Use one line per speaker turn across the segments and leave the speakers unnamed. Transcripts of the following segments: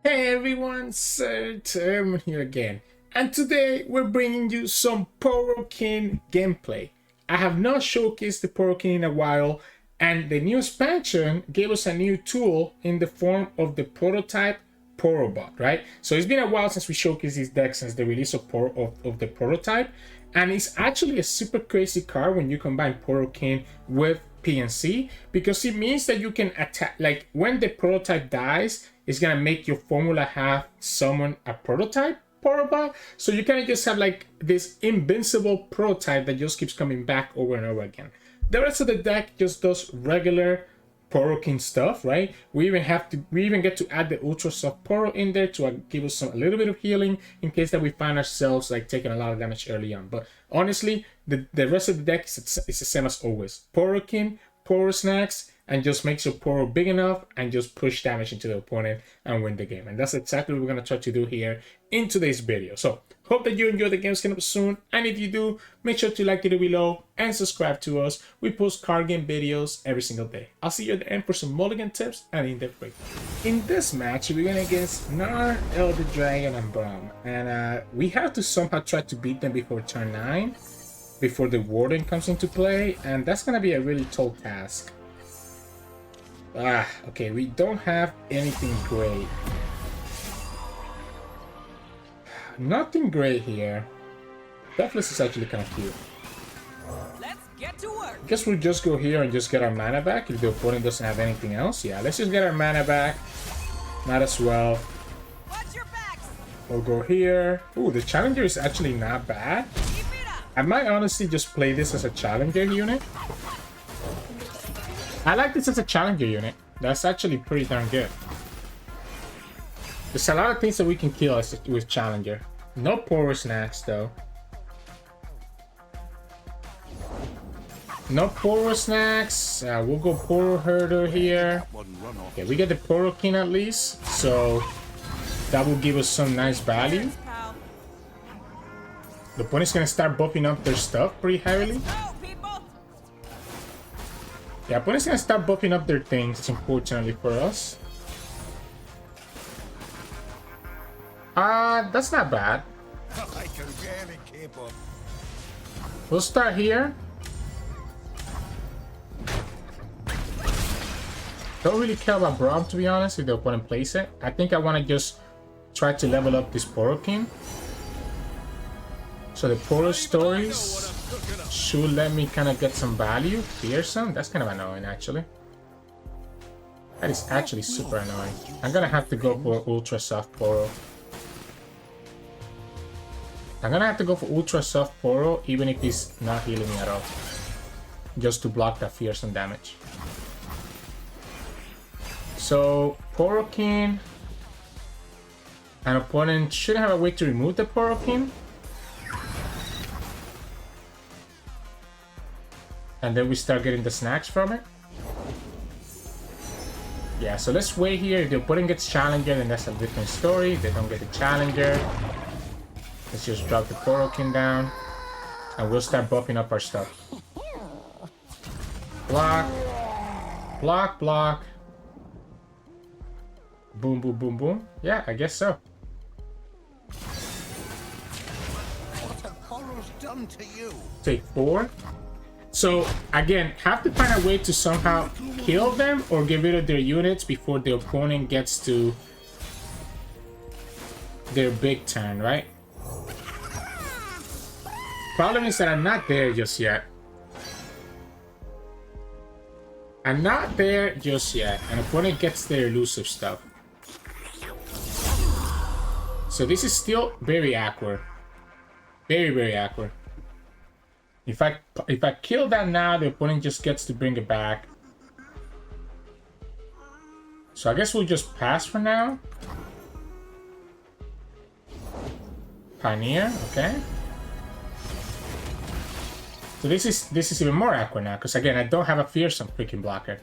Hey everyone, Sirturmund here again, and today we're bringing you some Poro gameplay. I have not showcased the Poro in a while, and the new expansion gave us a new tool in the form of the prototype Porobot, right? So it's been a while since we showcased this deck since the release of the prototype, and it's actually a super crazy card when you combine Poro with PNC, because it means that you can attack, like when the prototype dies, it's gonna make your formula have summon a prototype Porobot, so you kind of just have like this invincible prototype that just keeps coming back over and over again. The rest of the deck just does regular Poro stuff, right? We even get to add the Ultra Soft Poro in there to give us a little bit of healing in case that we find ourselves like taking a lot of damage early on. But honestly, the rest of the deck is the same as always. Poro snacks, and just makes your Poro big enough and just push damage into the opponent and win the game. And that's exactly what we're going to try to do here in today's video. So hope that you enjoy the games coming up soon, and if you do, make sure to like the video below and subscribe to us. We post card game videos every single day. I'll see you at the end for some mulligan tips and in-depth break. In this match, we're going against Gnar ED Braum, and we have to somehow try to beat them before turn 9, before the Warden comes into play, and that's going to be a really tall task. Okay, we don't have anything great. Nothing great here. Deathless is actually kind of cute.
Let's get to work.
Guess we'll just go here and just get our mana back if the opponent doesn't have anything else. Yeah, let's just get our mana back. Might as well.
Watch your backs.
We'll go here. Ooh, the Challenger is actually not bad.
Keep it up.
I might honestly just play this as a Challenger unit. I like this as a Challenger unit. That's actually pretty darn good. There's a lot of things that we can kill with Challenger. No Poro snacks though. No Poro snacks. We'll go Poro Herder here. Okay, we get the Poro at least, so that will give us some nice value. The opponent's gonna start buffing up their stuff pretty heavily. Yeah, opponent's gonna start buffing up their things, unfortunately for us. That's not bad.
I can barely keep up.
We'll start here. Don't really care about Braum, to be honest, if the opponent plays it. I think I want to just try to level up this Poro. So the Poro stories should let me kind of get some value. Fearsome? That's kind of annoying, actually. That is actually super annoying. I'm gonna have to go for Ultra Soft Poro. I'm gonna have to go for Ultra Soft Poro, even if he's not healing me at all. Just to block that fearsome damage. So, Poro an opponent should have a way to remove the Poro. And then we start getting the snacks from it. Yeah, so let's wait here. If the opponent gets Challenger, then that's a different story. If they don't get the Challenger, let's just drop the Poro down. And we'll start buffing up our stuff. Block. Block, block. Boom, boom, boom, boom. Yeah, I guess so.
What have Poros done to you?
Take 4. So again, have to find a way to somehow kill them or get rid of their units before the opponent gets to their big turn, right? Problem is that I'm not there just yet. I'm not there just yet. An opponent gets their elusive stuff. So this is still very awkward. Very, very awkward. If I kill that now, the opponent just gets to bring it back. So I guess we'll just pass for now. Pioneer, okay. So this is even more awkward now, because again, I don't have a fearsome freaking blocker.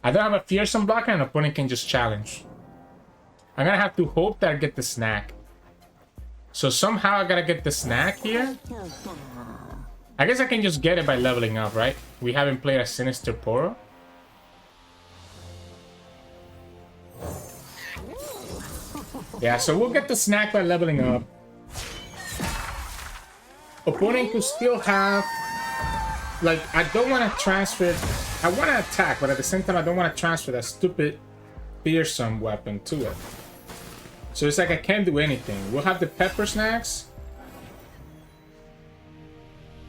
I don't have a fearsome blocker, and an opponent can just challenge. I'm gonna have to hope that I get the snack. So somehow I gotta get the snack here. I guess I can just get it by leveling up, right? We haven't played a Sinister Poro. Yeah, so we'll get the snack by leveling up. Opponent could still have... Like, I don't want to transfer... I want to attack, but at the same time, I don't want to transfer that stupid fearsome weapon to it. So it's like I can't do anything. We'll have the pepper snacks.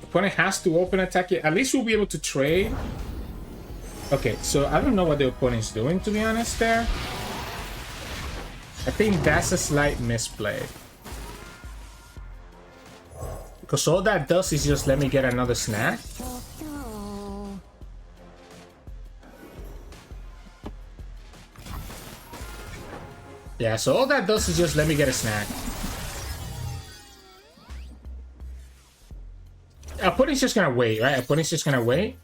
Opponent has to open attack it. At least we'll be able to trade. Okay, so I don't know what the opponent's doing, to be honest, there. I think that's a slight misplay. Because all that does is just let me get another snack. Yeah, so all that does is just let me get a snack. Opponent's just gonna wait, right? Opponent's just gonna wait.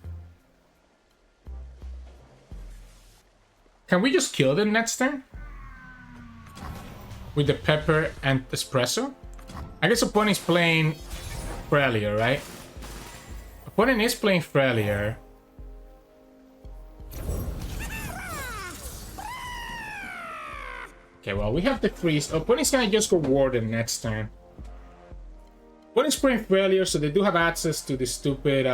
Can we just kill them next turn? With the pepper and espresso? I guess opponent's playing Frelia, right? Opponent is playing Frelia. Okay, well, we have the freeze. Opponent's gonna just go Warden next turn. Opponent's playing Frelia, so they do have access to the stupid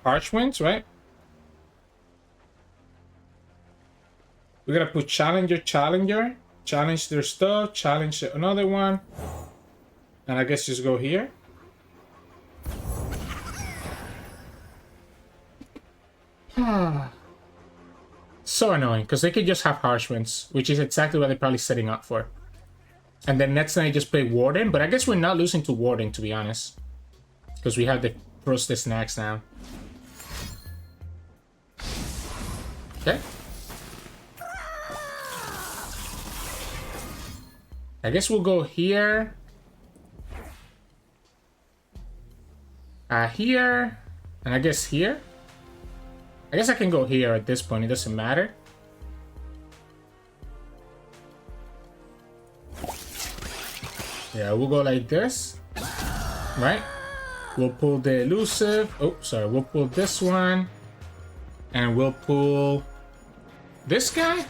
Harsh Winds, right? We're gonna put Challenger, challenge their stuff, challenge another one. And I guess just go here. So annoying, because they could just have Harsh Winds, which is exactly what they're probably setting up for. And then next time they just play Warden, but I guess we're not losing to Warden, to be honest. Because we have the Frosted Snacks now. Okay. I guess we'll go here. Here. And I guess here. I guess I can go here at this point. It doesn't matter. Yeah, we'll go like this. Right? We'll pull the elusive. Oh, sorry. We'll pull this one. And we'll pull this guy.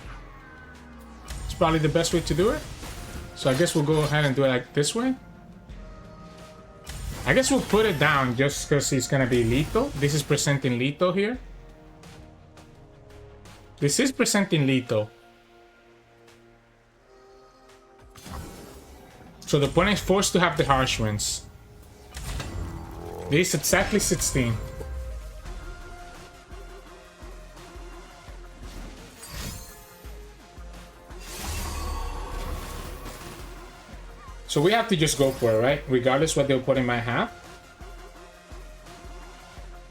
It's probably the best way to do it. So I guess we'll go ahead and do it like this way. I guess we'll put it down just because he's gonna be lethal. This is presenting lethal here. This is presenting lethal. So the opponent is forced to have the Harsh Winds. This is exactly 16. So we have to just go for it, right? Regardless what the opponent might have.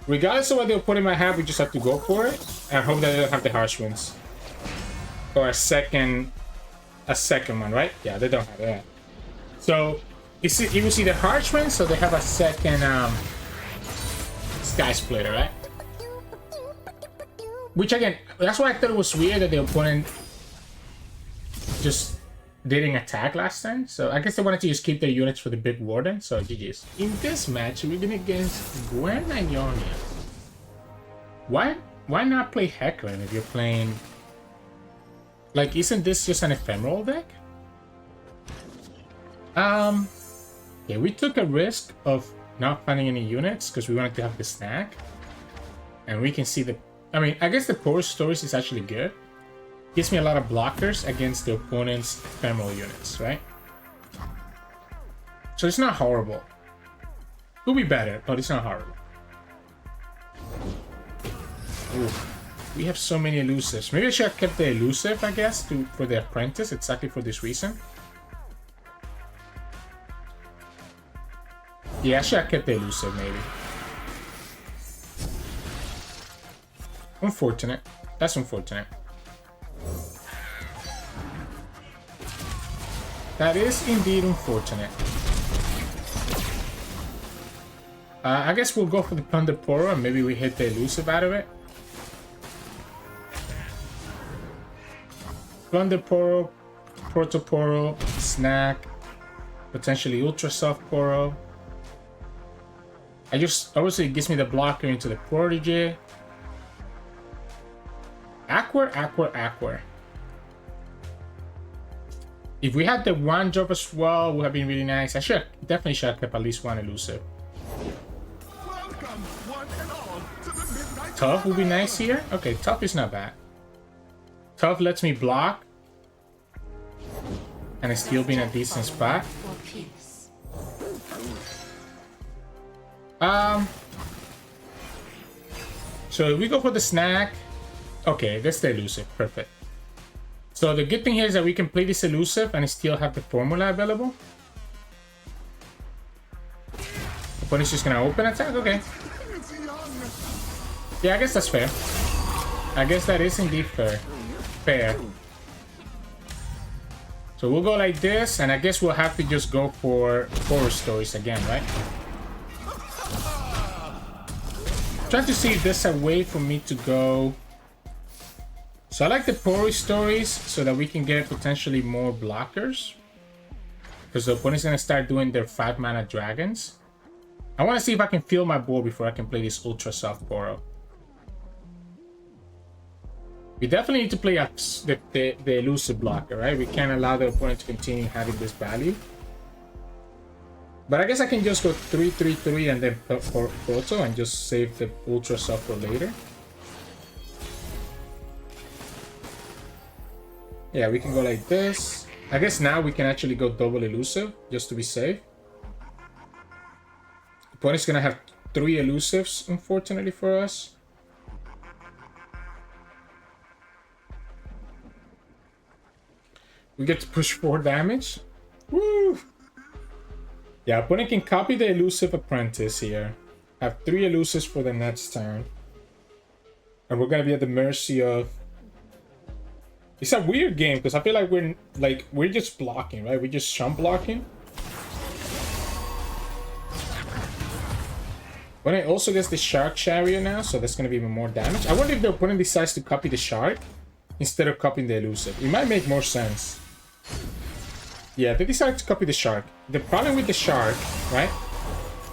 Regardless of what the opponent might have, we just have to go for it. And hope that they don't have the Harsh Winds. Or a second one, right? Yeah, they don't have that. So you will see the Harsh Winds, so they have a second Sky Splitter, right? Which again, that's why I thought it was weird that the opponent just didn't attack last turn. So I guess they wanted to just keep their units for the big Warden. So GG's. In this match, we're going against Gwen and Ionia. Why not play Heckler if you're playing... Like, isn't this just an Ephemeral deck? Yeah, we took a risk of not finding any units because we wanted to have the snack. And we can see the... I mean, I guess the Poros stories is actually good. Gives me a lot of blockers against the opponent's ephemeral units, right? So it's not horrible. Could be better, but it's not horrible. Ooh, we have so many elusives. Maybe I should have kept the elusive, I guess, for the apprentice, exactly for this reason. Yeah, I should have kept the elusive, maybe. Unfortunate. That's unfortunate. That is indeed unfortunate. I guess we'll go for the Plunder Poro and maybe we hit the elusive out of it. Plunder Poro, Proto Poro, Snack, potentially Ultra Soft Poro. Obviously it gives me the blocker into the Protege. Aqua. If we had the one drop as well, it would have been really nice. I definitely should have kept at least one elusive.
Welcome, one and all, to the midnight.
Tough would be nice here. Okay, tough is not bad. Tough lets me block. And it's still being a decent spot. So if we go for the snack. Okay, that's the elusive. Perfect. So the good thing here is that we can play this elusive and still have the formula available. Opponent's just gonna open attack? Okay. Yeah, I guess that's fair. I guess that is indeed fair. Fair. So we'll go like this, and I guess we'll have to just go for horror stories again, right? Trying to see if there's a way for me to go. So I like the Poro stories so that we can get potentially more blockers. Because the opponent's gonna start doing their 5-mana dragons. I want to see if I can fill my board before I can play this ultra soft Poro. We definitely need to play up the elusive blocker, right? We can't allow the opponent to continue having this value. But I guess I can just go 3-3-3 and then for Proto and just save the ultra soft for later. Yeah, we can go like this. I guess now we can actually go double elusive just to be safe. Opponent's gonna have 3 elusives, unfortunately for us. We get to push 4 damage. Woo! Yeah, opponent can copy the elusive apprentice here. Have 3 elusives for the next turn. And we're gonna be at the mercy of... It's a weird game because I feel like we're just blocking, right? We're just chump blocking. Opponent also gets the shark chariot now, so that's gonna be even more damage. I wonder if the opponent decides to copy the shark instead of copying the elusive. It might make more sense. Yeah, they decided to copy the shark. The problem with the shark, right?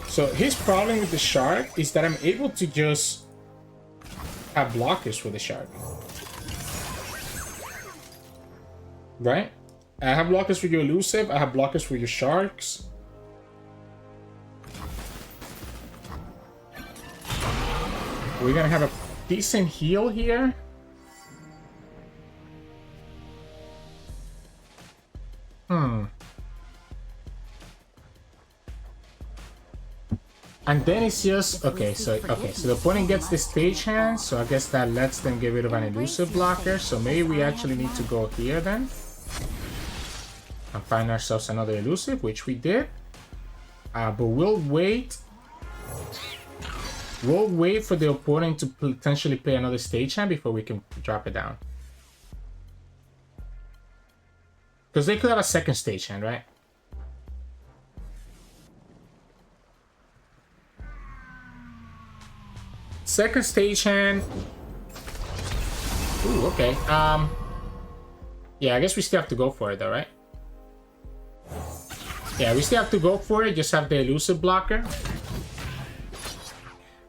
So his problem with the shark is that I'm able to just have blockers for the shark. Right? I have blockers for your elusive, I have blockers for your sharks. We're gonna have a decent heal here. And then it's just okay, so the opponent gets the stage hand, so I guess that lets them get rid of an elusive blocker. So maybe we actually need to go here then. And find ourselves another elusive, which we did. But we'll wait. We'll wait for the opponent to potentially play another stage hand before we can drop it down. Because they could have a second stage hand, right? Second stage hand. Ooh, okay. Yeah, I guess we still have to go for it though, right? Yeah, we still have to go for it. Just have the elusive blocker.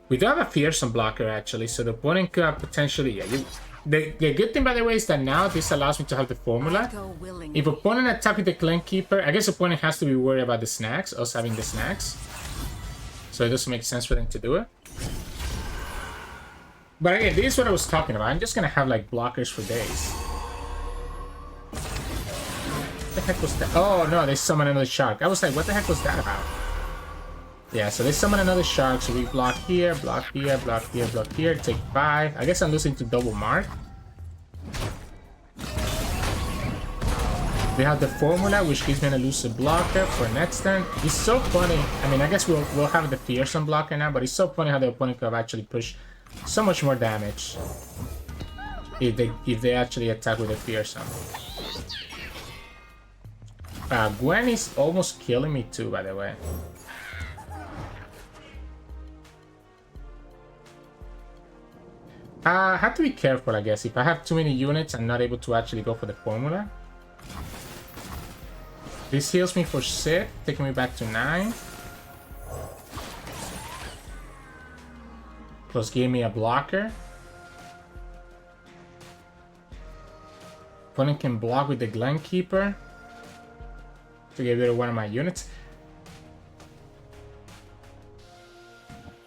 We do have a fearsome blocker actually, so the opponent could potentially. Yeah, the good thing by the way is that now this allows me to have the formula. If opponent attack with the Clan Keeper, I guess opponent has to be worried about the snacks, us having the snacks. So it doesn't make sense for them to do it. But again, this is what I was talking about. I'm just gonna have like blockers for days. What the heck was that? Oh no, they summoned another shark. I was like, what the heck was that about? Yeah, so they summon another shark, so we block here, block here, block here, block here, take 5. I guess I'm losing to double mark. We have the formula, which gives me an elusive blocker for next turn. It's so funny. I mean, I guess we'll have the fearsome blocker now, but it's so funny how the opponent could have actually pushed so much more damage if they actually attack with a fearsome. Gwen is almost killing me too, by the way. I have to be careful, I guess. If I have too many units, I'm not able to actually go for the formula. This heals me for 6, taking me back to 9. Plus gave me a blocker. Opponent can block with the Glen Keeper. to get rid of one of my units.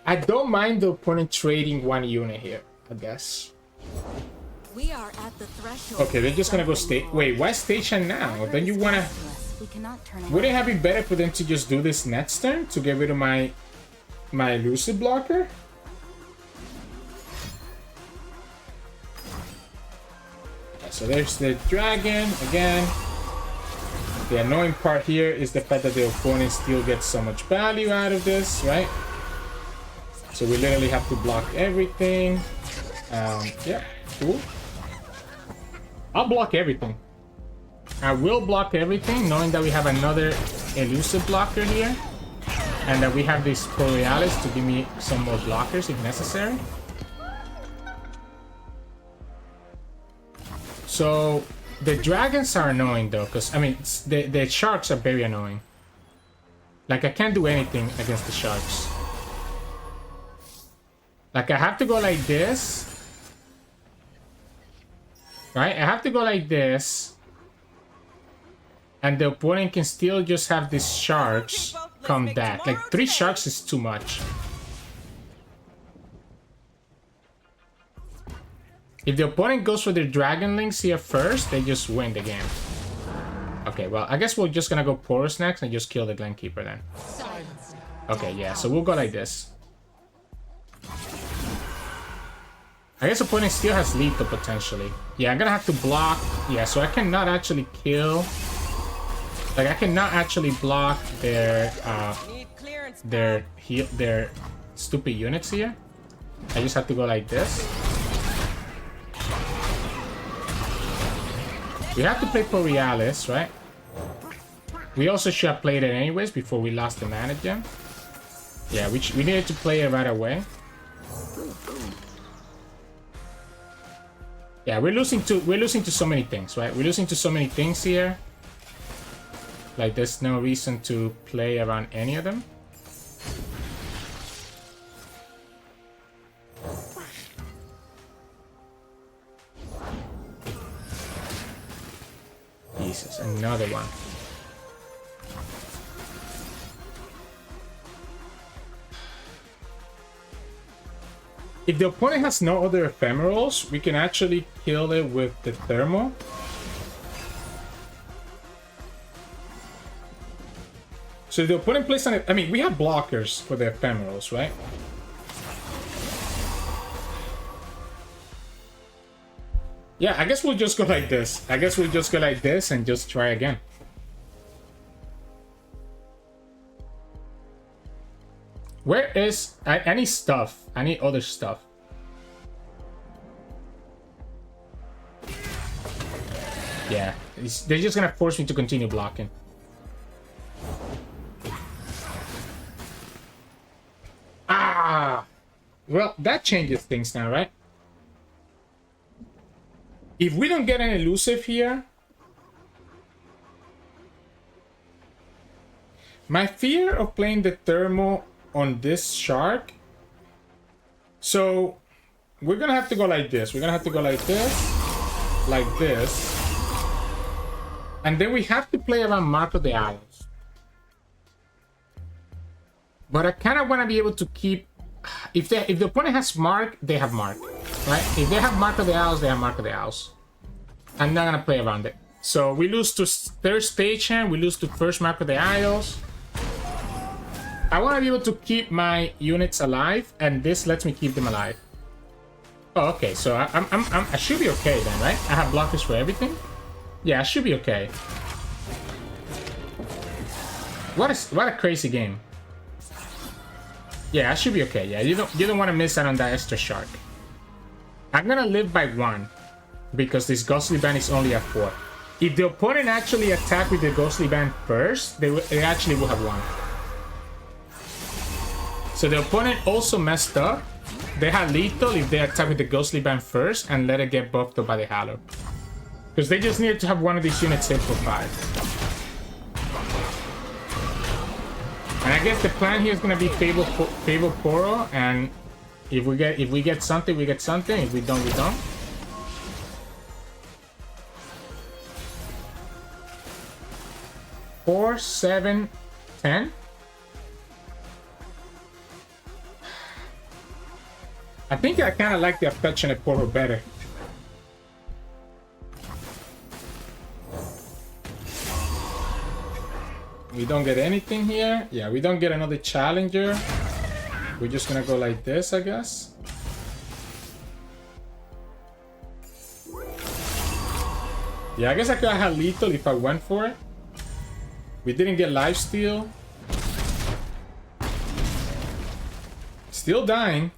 I don't mind the opponent trading one unit here, I guess.
We are at the threshold.
Okay, they're just gonna go stay. Wait, why station now? Don't you wanna? Would it have been better for them to just do this next turn to get rid of my elusive blocker? Okay, so there's the dragon again. The annoying part here is the fact that the opponent still gets so much value out of this, right? So we literally have to block everything. Yeah, cool. I'll block everything. I will block everything, knowing that we have another elusive blocker here. And that we have this Borealis to give me some more blockers if necessary. So, the dragons are annoying though, because, I mean, the sharks are very annoying. Like, I can't do anything against the sharks. Like, I have to go like this. Right? I have to go like this. And the opponent can still just have these sharks come back. Like, 3 sharks is too much. If the opponent goes for their dragonlings here first, they just win the game. Okay, well, I guess we're just gonna go Poros next and just kill the Glenkeeper then. Okay, yeah, so we'll go like this. I guess opponent still has lethal potentially. Yeah, I'm gonna have to block. Yeah, so I cannot actually kill. Like, I cannot actually block their stupid units here. I just have to go like this. We have to play Borealis, right? We also should have played it anyways before we lost the mana gem. Yeah, we needed to play it right away. Yeah, we're losing to so many things, right? We're losing to so many things here. Like, there's no reason to play around any of them. Jesus, another one. If the opponent has no other Ephemerals, we can actually kill it with the Thermal. So if the opponent plays on it, I mean, we have blockers for the Ephemerals, right? Yeah, I guess we'll just go like this. I guess we'll just go like this and just try again. Where is... I need stuff. I need other stuff. Yeah, they're just gonna force me to continue blocking. Ah! Well, that changes things now, right? If we don't get an elusive here... My fear of playing the Thermal on this shark... So, we're gonna have to go like this. We're gonna have to go like this. Like this. And then we have to play around Mark of the Isles. But I kind of want to be able to keep... If the opponent has Mark, they have Mark. Right? If they have Mark of the Isles, they have Mark of the Isles. I'm not gonna play around it. So we lose to third stage hand, we lose to first Mark of the Isles. I want to be able to keep my units alive, and this lets me keep them alive. Oh, okay. So I should be okay then, right? I have blockers for everything. Yeah, I should be okay. What a crazy game. Yeah, I should be okay. Yeah, you don't want to miss out on that extra shark. I'm gonna live by 1 because this ghostly band is only at 4. If the opponent actually attacked with the ghostly band first, they actually will have won. So the opponent also messed up. They had lethal if they attack with the ghostly band first and let it get buffed up by the Hallow. Because they just needed to have one of these units hit for 5. And I guess the plan here is gonna be favor Poro, and if we get something, we get something. If we don't, we don't. 4, 7, 10. I think I kind of like the affectionate Poro better. We don't get anything here. Yeah, we don't get another challenger. We're just gonna go like this, I guess. Yeah, I guess I could have had lethal if I went for it. We didn't get lifesteal. Still dying.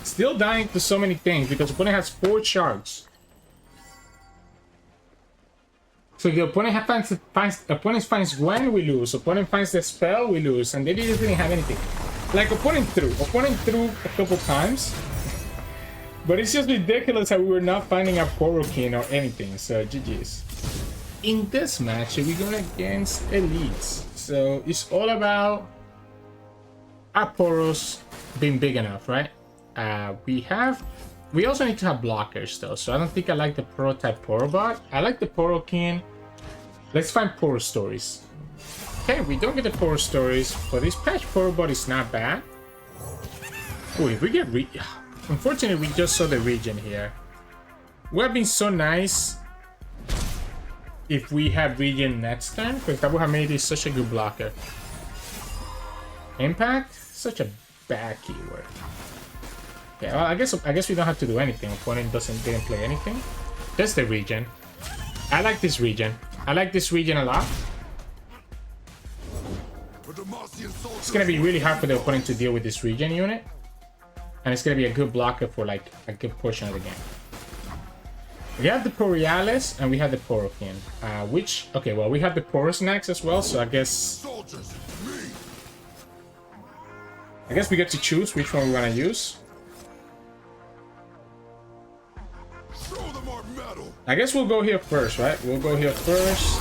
Still dying to so many things because the opponent has 4 shards. So if the opponent finds Gwen, we lose. Opponent finds the spell, we lose. And they didn't have anything. Like, opponent threw. Opponent threw a couple times. But it's just ridiculous how we were not finding a Poro King or anything. So, GG's. In this match, we're going against elites. So, it's all about our Poros being big enough, right? We also need to have blockers, though. So, I don't think I like the Pro type Poro bot. I like the Poro King. Let's find Poro stories. Okay, we don't get the Poro stories, but this patch Poro bot is not bad. Oh, if we get unfortunately, we just saw the region here. Would have been so nice if we had region next turn, because that would have made this such a good blocker. Impact? Such a bad keyword. Yeah, well, I guess we don't have to do anything. Opponent didn't play anything. Just the region. I like this region. I like this region a lot. It's gonna be really hard for the opponent to deal with this region unit. And it's gonna be a good blocker for like a good portion of the game. We have the Borealis and we have the Poro King. Okay, well, we have the Poros next as well, so I guess we get to choose which one we wanna use. I guess we'll go here first, right? We'll go here first.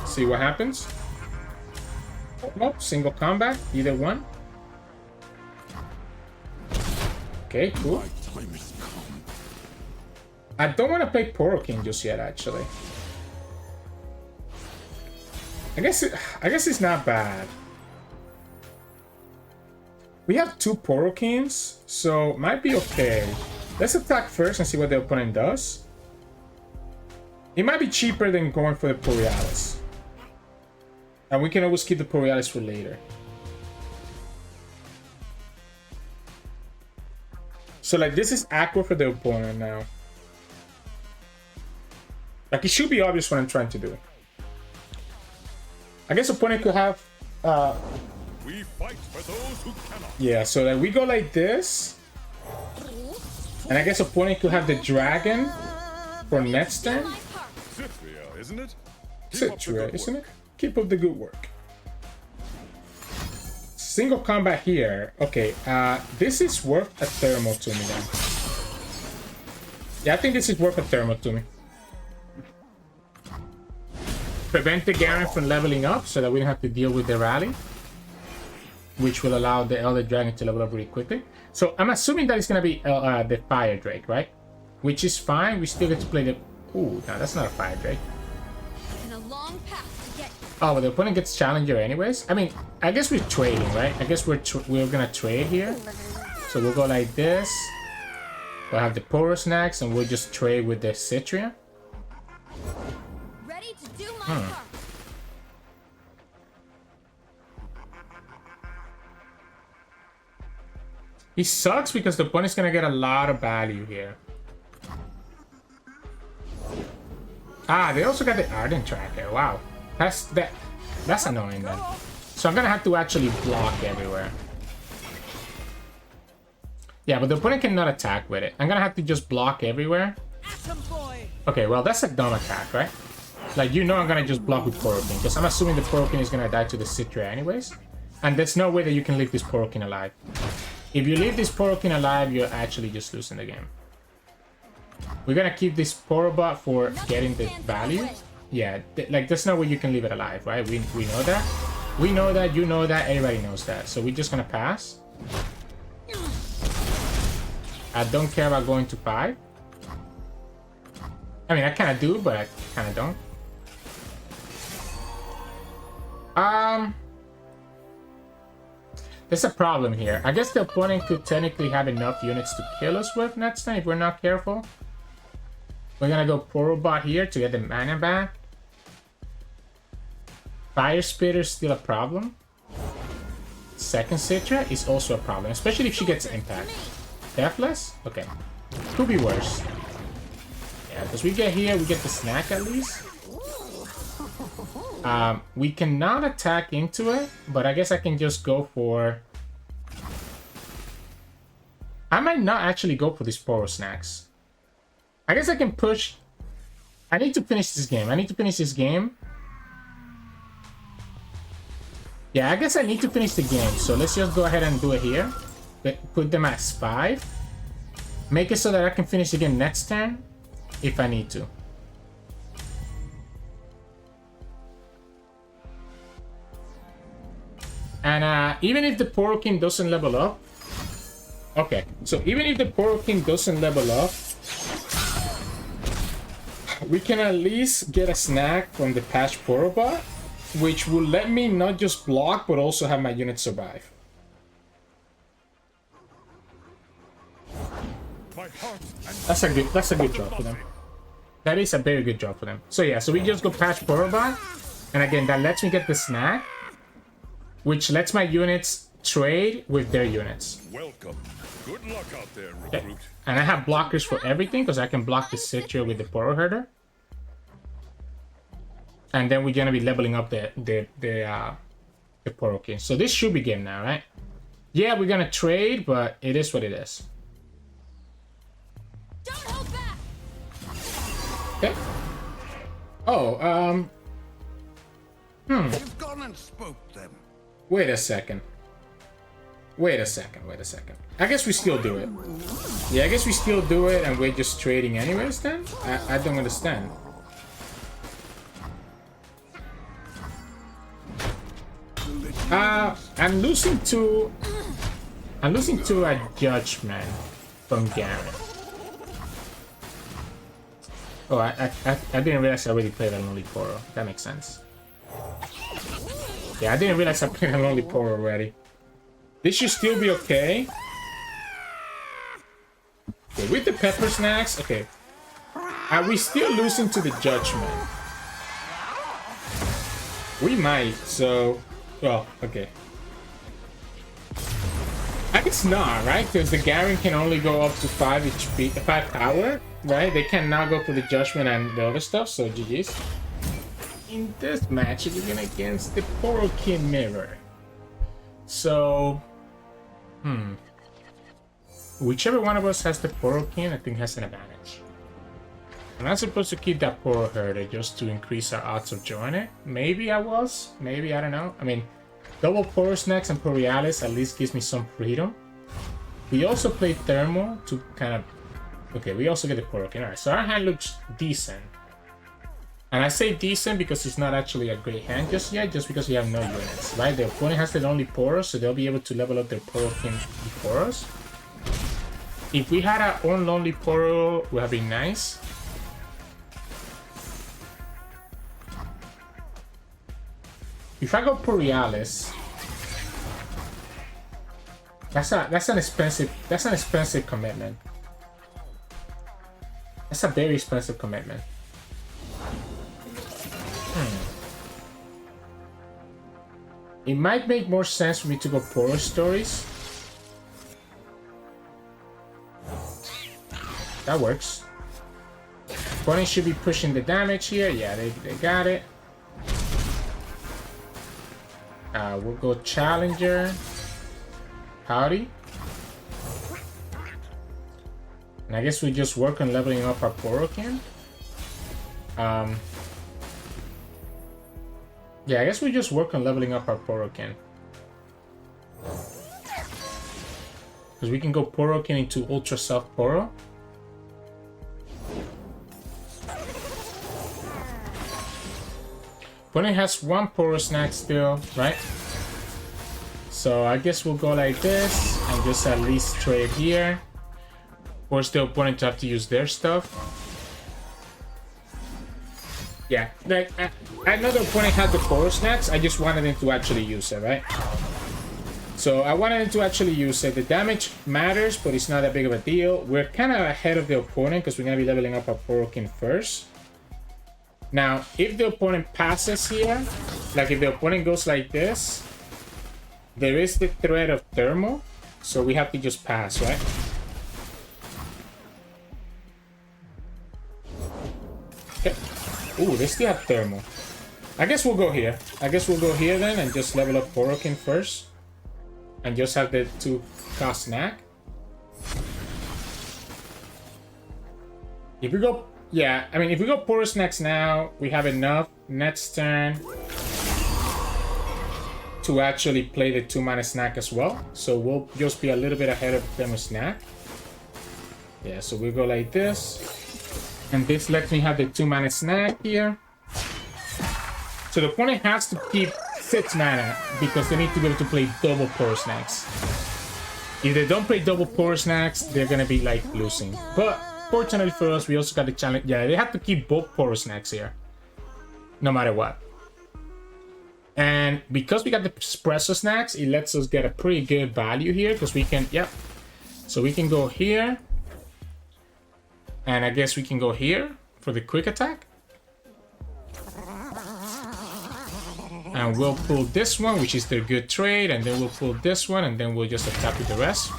See what happens. Oh, nope, single combat, either one. Okay, cool. I don't want to play Poro King just yet, actually. I guess it's not bad. We have 2 Poro Kings, so might be okay. Let's attack first and see what the opponent does. It might be cheaper than going for the Borealis. And we can always keep the Borealis for later. So like this is aqua for the opponent now. Like it should be obvious what I'm trying to do. I guess opponent could have
we fight for those who cannot.
Yeah, so like we go like this. And I guess opponent could have the dragon for next turn.
Citria, isn't it?
Citria, isn't it? Keep up the good work. Single combat here. Okay, this is worth a thermal to me then. Yeah, I think this is worth a thermal to me. Prevent the Garen from leveling up so that we don't have to deal with the rally, which will allow the Elder Dragon to level up really quickly. So I'm assuming that it's gonna be the Fire Drake, right? Which is fine. We still get to play the. Ooh, no, that's not a Fire Drake.
And a long path to get.
Oh, but the opponent gets Challenger anyways. I mean, I guess we're trading, right? I guess we're gonna trade here. So we'll go like this. We'll have the Poros next, and we'll just trade with the Citria.
Ready to do my part.
He sucks because the opponent's gonna get a lot of value here. Ah, they also got the Ardent Tracker. Wow, that's annoying then. So I'm gonna have to actually block everywhere. Yeah, but the opponent cannot attack with it. I'm gonna have to just block everywhere. Okay, well that's a dumb attack, right? Like, you know I'm gonna just block with Poro King, because I'm assuming the Poro King is gonna die to the Citria anyways. And there's no way that you can leave this Poro King alive. If you leave this Poro King alive, you're actually just losing the game. We're gonna keep this Poro bot for getting the value. Yeah, like there's no way you can leave it alive, right? We know that. We know that, you know that, everybody knows that. So we're just gonna pass. I don't care about going to 5. I mean, I kinda do, but I kinda don't. There's a problem here. I guess the opponent could technically have enough units to kill us with next time if we're not careful. We're gonna go Poro bot here to get the mana back. Fire Spitter is still a problem. Second Citra is also a problem, especially if she gets impact. Deathless? Okay. Could be worse. Yeah, because we get here, we get the snack at least. We cannot attack into it, but I guess I can just go for... I might not actually go for these Poro snacks. I guess I can push... I need to finish this game. Yeah, I guess I need to finish the game. So let's just go ahead and do it here. Put them as 5. Make it so that I can finish the game next turn if I need to. And even if the Poro King doesn't level up... Okay, so even if the Poro King doesn't level up, we can at least get a snack from the patch Poro bot, which will let me not just block, but also have my units survive. That's a good job for them. That is a very good job for them. So yeah, so we just go patch Poro bot, and again, that lets me get the snack, which lets my units trade with their units.
Welcome. Good luck out there, recruit.
Okay. And I have blockers for everything because I can block the Citra with the Poro Herder. And then we're gonna be leveling up the Poro King. So this should be game now, right? Yeah, we're gonna trade, but it is what it is.
Don't hold back.
Okay. Oh,
You've gone and spooked them.
Wait a second. I guess we still do it. Yeah, I guess we still do it and we're just trading anyways then? I don't understand. I'm losing to a judgment from Garen. Oh, I didn't realize I already played a Lonely Poro. That makes sense. Yeah, I didn't realize I played a Lonely Poro already. This should still be okay. Okay, with the pepper snacks, okay. Are we still losing to the judgment? We might, so... Well, okay. I guess not, right? Because the Garen can only go up to 5 HP, 5 power, right? They cannot go for the judgment and the other stuff, so GG's. In this match, we're going against the Poro King Mirror. So, whichever one of us has the Poro King, I think has an advantage. I'm not supposed to keep that Poro Herder just to increase our odds of joining it. Maybe I was. Maybe, I don't know. I mean, double Poro Snacks and Borealis at least gives me some freedom. We also play Thermal to kind of... Okay, we also get the Poro King. Alright, so our hand looks decent. And I say decent because it's not actually a great hand just yet, just because we have no units, right? The opponent has their only Poros, so they'll be able to level up their Poro King before us. If we had our own Lonely Poro, it would have been nice. If I go Borealis, that's an expensive commitment. That's a very expensive commitment. It might make more sense for me to go Poro Stories. That works. Opponent should be pushing the damage here. Yeah, they got it. We'll go Challenger. Howdy. And I guess we just work on leveling up our Poro King. Yeah, I guess we just work on leveling up our Poro King. Because we can go Poro King into Ultra Self Poro. Opponent has one Poro Snack still, right? So I guess we'll go like this and just at least trade here. Force the opponent to have to use their stuff. Yeah, like I know the opponent had the Poro snacks. I just wanted him to actually use it, right? So I wanted him to actually use it. The damage matters, but it's not that big of a deal. We're kind of ahead of the opponent because we're gonna be leveling up our Porokin first. Now, if the opponent passes here, like if the opponent goes like this, there is the threat of thermal, so we have to just pass, right? Okay. Ooh, they still have thermal. I guess we'll go here. I guess we'll go here then and just level up Porokin first. And just have the 2-cost snack. If we go... Yeah, I mean, if we go Poros next now, we have enough next turn to actually play the 2-mana snack as well. So we'll just be a little bit ahead of them with snack. Yeah, so we go like this. And this lets me have the 2-mana snack here. So the opponent has to keep 6 mana because they need to be able to play double Poro snacks. If they don't play double Poro snacks, they're gonna be like losing. But fortunately for us, we also got the challenge. Yeah, they have to keep both Poro snacks here, no matter what. And because we got the espresso snacks, it lets us get a pretty good value here because we can, yep. So we can go here. And I guess we can go here for the quick attack. And we'll pull this one, which is their good trade, and then we'll pull this one, and then we'll just attack with the rest.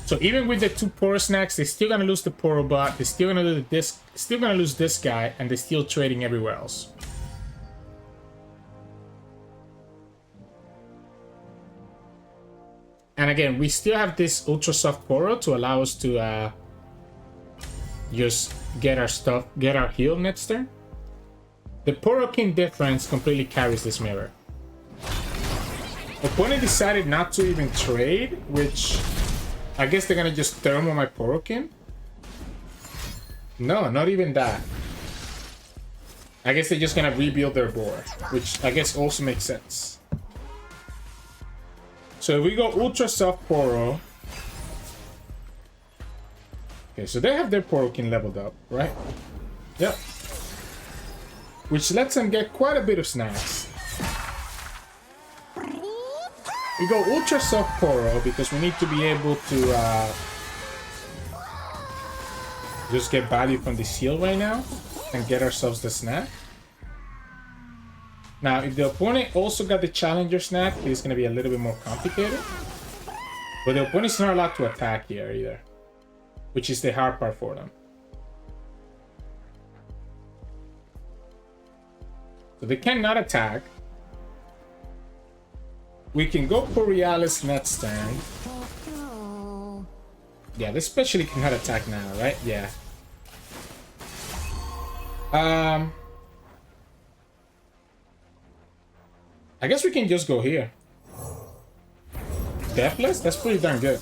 So even with the 2 Poro snacks, they're still gonna lose the Poro bot, they're still gonna lose this, lose this guy, and they're still trading everywhere else. And again, we still have this ultra soft Poro to allow us to just get our stuff, get our heal next turn. The Porokin difference completely carries this mirror. Opponent decided not to even trade, which I guess they're gonna just thermal my Porokin. No, not even that. I guess they're just gonna rebuild their board, which I guess also makes sense. So if we go Ultra Soft Poro. Okay, so they have their Porokin leveled up, right? Yep. Which lets them get quite a bit of snacks. We go Ultra Soft Poro because we need to be able to just get value from the seal right now and get ourselves the snack. Now, if the opponent also got the Challenger snack, it's going to be a little bit more complicated. But the opponent's not allowed to attack here either, which is the hard part for them. So they cannot attack. We can go Borealis next turn. Yeah, they especially cannot attack now, right? Yeah. I guess we can just go here. Deathless? That's pretty darn good.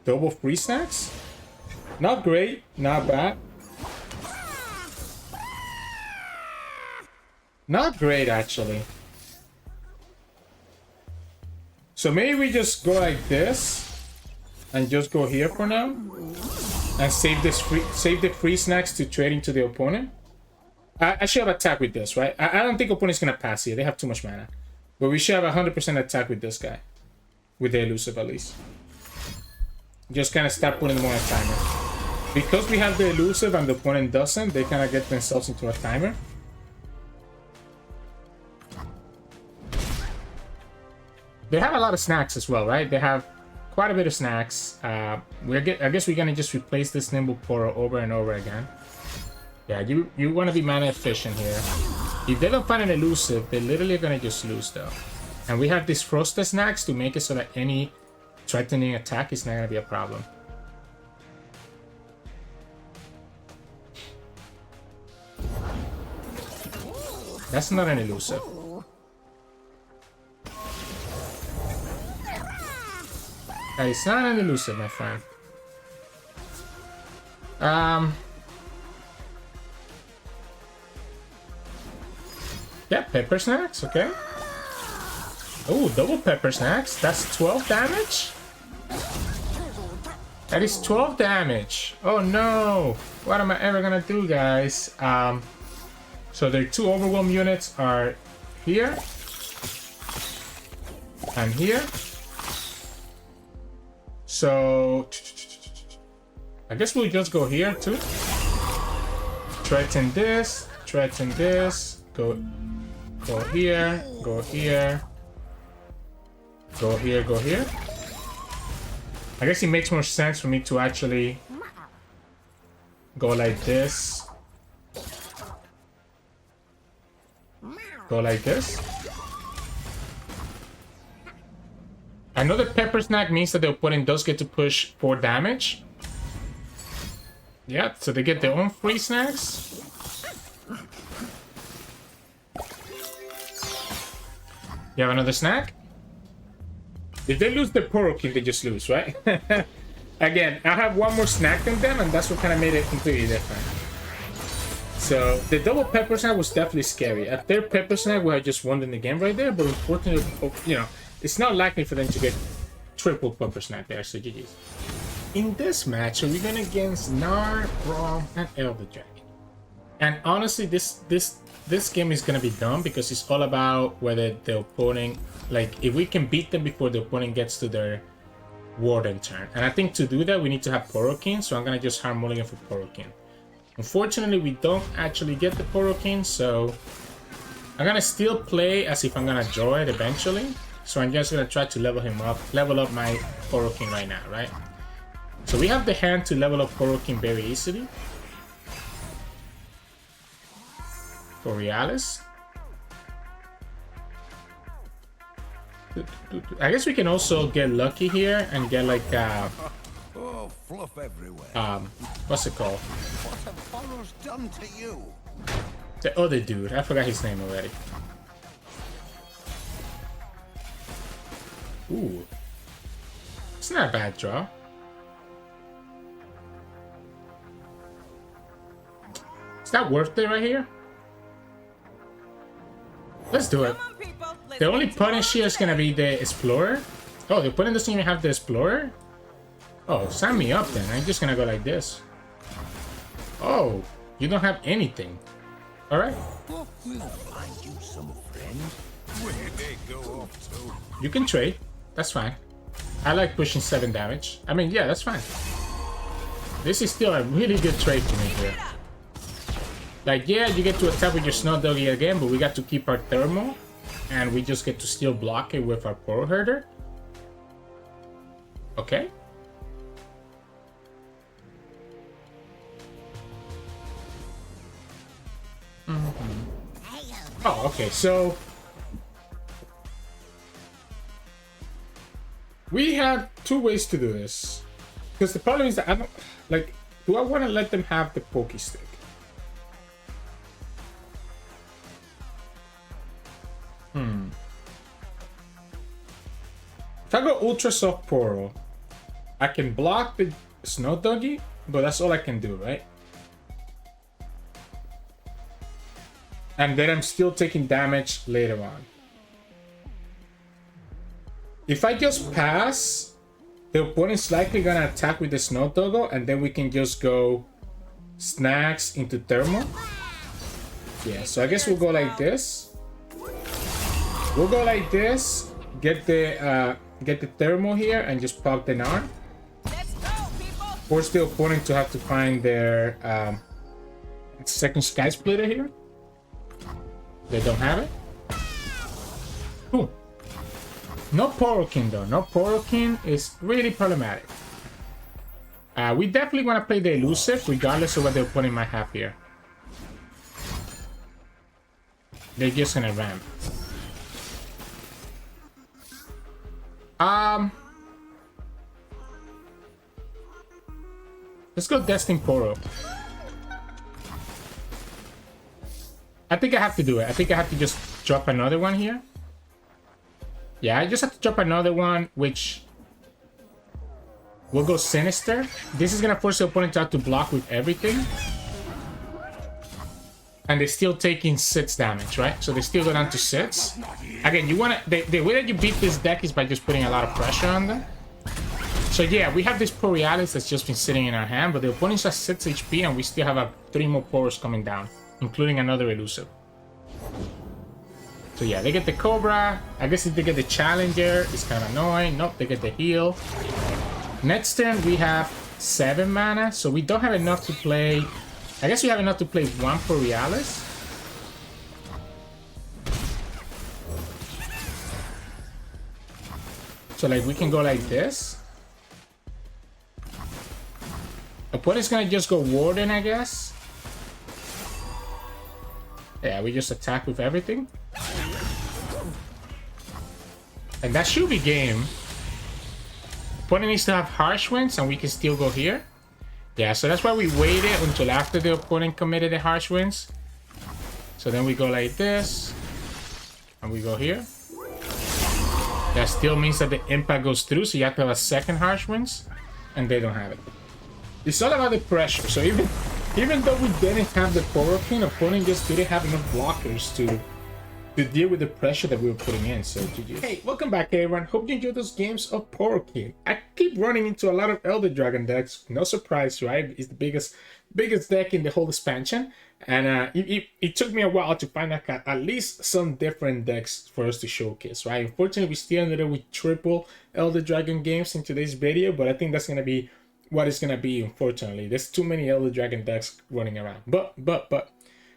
Double free snacks? Not great, not bad. Not great, actually. So maybe we just go like this and just go here for now and save the free snacks to trade into the opponent. I should have attack with this, right? I don't think opponent's gonna pass here. They have too much mana. But we should have 100% attack with this guy. With the elusive, at least. Just kind of start putting them on a timer. Because we have the elusive and the opponent doesn't, they kind of get themselves into a timer. They have a lot of snacks as well, right? They have quite a bit of snacks. I guess we're gonna just replace this Nimble Poro over and over again. Yeah, you want to be mana efficient here. If they don't find an elusive, they're literally gonna just lose though. And we have these Frosted snacks to make it so that any threatening attack is not gonna be a problem. That's not an elusive. That is not an elusive, my friend. Yeah, pepper snacks, okay. Oh, double pepper snacks. That's 12 damage. That is 12 damage. Oh no! What am I ever gonna do, guys? So their 2 overwhelm units are here and here. So I guess we'll just go here too. Threaten this, go here, go here, go here, go here. I guess it makes more sense for me to actually go like this. Go like this. I know the pepper snack means that the opponent does get to push 4 damage. Yeah, so they get their own free snacks. You have another snack? If they lose the Poro King, they just lose, right? Again, I have one more snack than them, and that's what kind of made it completely different. So, the double pepper snack was definitely scary. A third pepper snack would have just won in the game right there, but unfortunately, you know, it's not likely for them to get triple pepper snack there, so GG's. In this match, we're going against Gnar, Braum, and Elder Dragon. And honestly, this game is going to be dumb because it's all about whether the opponent, like, if we can beat them before the opponent gets to their Warden turn. And I think to do that, we need to have Poro King, so I'm going to just hard mulligan for Poro King. Unfortunately, we don't actually get the Poro King, so I'm going to still play as if I'm going to draw it eventually. So I'm just going to try to level up my Poro King right now, right? So we have the hand to level up Poro King very easily. For Realis. I guess we can also get lucky here and get like
Oh, fluff everywhere.
what's it called?
What have Poros done to you?
The other dude. I forgot his name already. Ooh. It's not a bad draw. Is that worth it right here? Let's do it.
Come on, people. Let's
The only
get to
punish here is
today.
gonna be the Explorer. Oh, the opponent doesn't even have the Explorer? Oh, sign me up then. I'm just gonna go like this. Oh, you don't have anything. Alright.
We'll find you some friend.
Where they go off to?
You can trade. That's fine. I like pushing 7 damage. I mean, yeah, that's fine. This is still a really good trade for me here. Like, yeah, you get to attack with your Snow Doggy again, but we got to keep our Thermal. And we just get to still block it with our Poro Herder. Okay. Oh, okay, so we have 2 ways to do this. Because the problem is that I don't, like, do I want to let them have the Pokey Stick? If I go Ultra Soft Poro, I can block the Snow Doggy, but that's all I can do, right? And then I'm still taking damage later on. If I just pass, the opponent's likely gonna attack with the Snow Doggo, and then we can just go snacks into Thermal. Yeah, so I guess we'll go like this. We'll go like this, get the Thermal here, and just pop the Gnar.
Let's go, people.
Force the opponent to have to find their second Sky Splitter here. They don't have it. Cool. No Poro King though. No Poro King is really problematic. We definitely want to play the elusive regardless of what the opponent might have here. They're just gonna ramp. Let's go Destined Poro. I think I have to do it. I think I have to just drop another one here. Yeah, I just have to drop another one, which will go Sinister. This is gonna force the opponent to have to block with everything. And they're still taking 6 damage, right? So they still go down to 6. Again, you wanna the way that you beat this deck is by just putting a lot of pressure on them. So yeah, we have this Borealis that's just been sitting in our hand, but the opponent's at 6 HP and we still have 3 more Poros coming down, including another elusive. So yeah, they get the Cobra. I guess if they get the Challenger, it's kind of annoying. Nope, they get the heal. Next turn, we have 7 mana, so we don't have enough to play. I guess we have enough to play 1 Borealis. So like we can go like this. Opponent's gonna just go Warden, I guess. Yeah, we just attack with everything. And that should be game. Opponent needs to have Harsh Winds and we can still go here. Yeah, so that's why we waited until after the opponent committed the Harsh Winds. So then we go like this. And we go here. That still means that the impact goes through, so you have to have a second Harsh Winds. And they don't have it. It's all about the pressure. So even though we didn't have the Poro King, opponent just didn't have enough blockers to deal with the pressure that we were putting in. So GG. Hey, welcome back everyone. Hope you enjoyed those games of Poro King. I keep running into a lot of Elder Dragon decks. No surprise, right? It's the biggest deck in the whole expansion. And it took me a while to find out at least some different decks for us to showcase, right? Unfortunately, we still ended up with triple Elder Dragon games in today's video, but I think that's going to be what it's gonna be. Unfortunately, there's too many Elder Dragon decks running around. But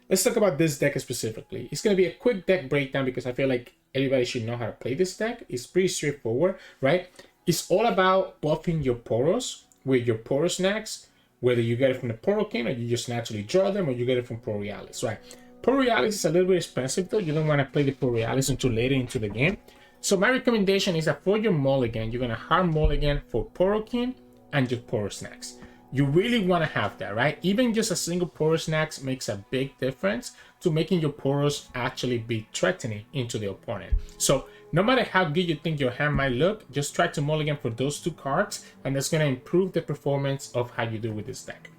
let's talk about this deck specifically. It's gonna be a quick deck breakdown because I feel like everybody should know how to play this deck. It's pretty straightforward, right? It's all about buffing your Poros with your Poro snacks, whether you get it from the Poro King or you just naturally draw them, or you get it from Borealis, right? Borealis is a little bit expensive though. You don't want to play the Borealis until later into the game. So my recommendation is that for your mulligan, you're gonna hard mulligan for Poro King and just Poro snacks. You really want to have that, right? Even just a single Poro snacks makes a big difference to making your Poros actually be threatening into the opponent. So no matter how good you think your hand might look, just try to mulligan for those 2 cards, and that's going to improve the performance of how you do with this deck.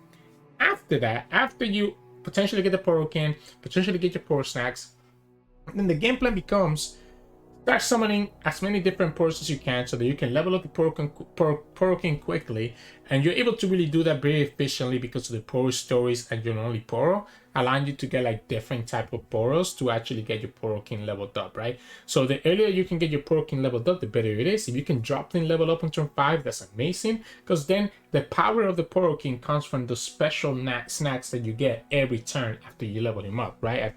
After that, after you potentially get the Poro King, potentially get your Poro snacks, then the game plan becomes start summoning as many different Poros as you can so that you can level up the Poro King quickly, and you're able to really do that very efficiently because of the Poro stories and your only Poro, allowing you to get like different type of Poros to actually get your Poro King leveled up, right? So the earlier you can get your Poro King leveled up, the better it is. If you can drop them level up on turn 5, that's amazing, because then the power of the Poro King comes from the special snacks that you get every turn after you level him up, right?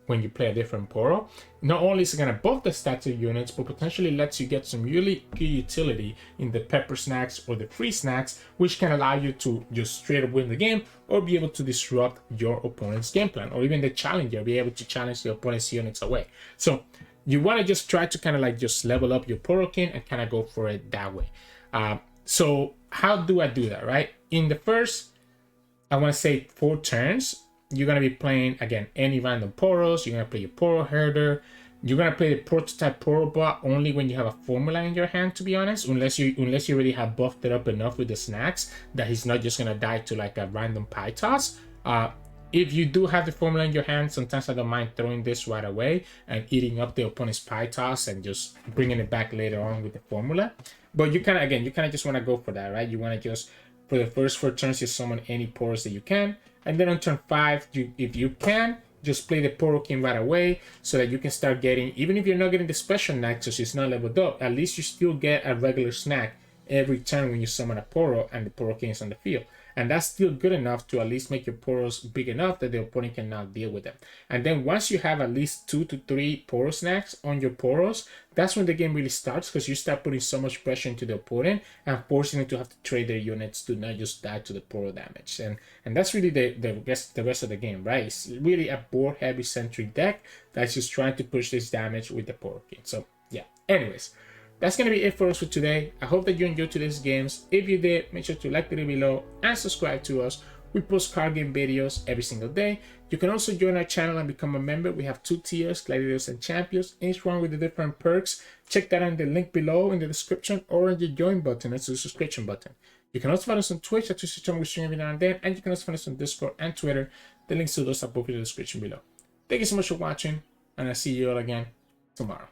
When you play a different Poro. Not only is it going to buff the stats of units, but potentially lets you get some really good utility in the pepper snacks or the free snacks, which can allow you to just straight up win the game or be able to disrupt your opponent's game plan, or even the challenger, be able to challenge the opponent's units away. So you want to just try to kind of like just level up your Poro King and kind of go for it that way. So how do I do that, right? In the first, I want to say 4 turns, you're going to be playing, again, any random Poros. You're going to play your Poro Herder. You're going to play the prototype Poro bot only when you have a formula in your hand, to be honest, unless you already have buffed it up enough with the snacks that he's not just going to die to like a random pie toss. If you do have the formula in your hand, sometimes I don't mind throwing this right away and eating up the opponent's pie toss and just bringing it back later on with the formula. But you kind of just want to go for that, right? You want to just, for the first 4 turns, you summon any Poros that you can. And then on turn 5, if you can, just play the Poro King right away so that you can start getting, even if you're not getting the special nexus, it's not leveled up, at least you still get a regular snack every turn when you summon a Poro and the Poro King is on the field. And that's still good enough to at least make your Poros big enough that the opponent can now deal with them. And then once you have at least 2 to 3 Poro snacks on your Poros, that's when the game really starts, because you start putting so much pressure into the opponent and forcing them to have to trade their units to not just die to the Poro damage. And that's really the rest of the game, right? It's really a board heavy centric deck that's just trying to push this damage with the Poro King. So yeah, anyways, that's going to be it for us for today. I hope that you enjoyed today's games. If you did, make sure to like the video below and subscribe to us. We post card game videos every single day. You can also join our channel and become a member. We have 2 tiers, Gladiators and Champions, each one with the different perks. Check that on the link below in the description or in the join button. That's the subscription button. You can also find us on Twitch at Sirturmund. We stream every now and then. And you can also find us on Discord and Twitter. The links to those are both in the description below. Thank you so much for watching, and I'll see you all again tomorrow.